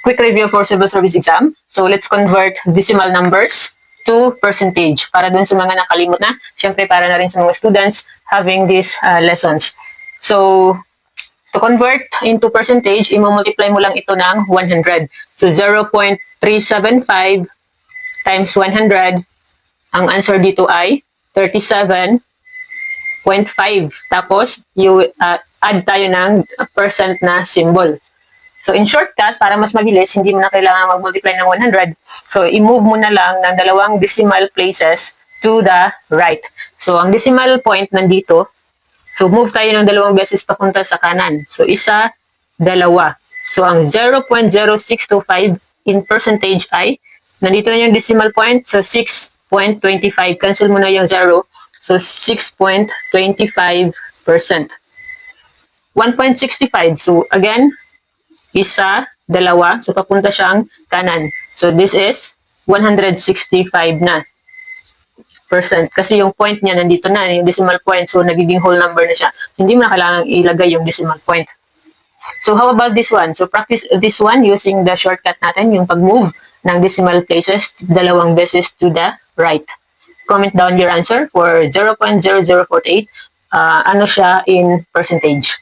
quick review for civil service exam. So let's convert decimal numbers to percentage para dun sa mga nakalimot na. Siyempre para na rin sa mga students having these lessons. So to convert into percentage, i-multiply mo lang ito ng 100. So 0.375 times 100. Ang answer dito ay 37.5. Tapos, add tayo ng percent na symbol. So, in shortcut, para mas mabilis, hindi mo na kailangan mag-multiply ng 100. So, i-move mo na lang ng dalawang decimal places to the right. So, ang decimal point nandito. So, move tayo ng dalawang beses papunta sa kanan. So, isa, dalawa. So, ang 0.0625 in percentage ay, nandito na yung decimal point. So, 6.25. Cancel mo na yung 0. So, 6.25%. 1.65. So, again, isa, dalawa. So, papunta siyang kanan. So, this is 165 na percent. Kasi yung point niya nandito na, yung decimal point. So, nagiging whole number na siya. Hindi mo na kailangan ilagay yung decimal point. So, how about this one? So, practice this one using the shortcut natin, yung pag-move ng decimal places dalawang beses to the right. Comment down your answer for 0.0048. Ano siya in percentage.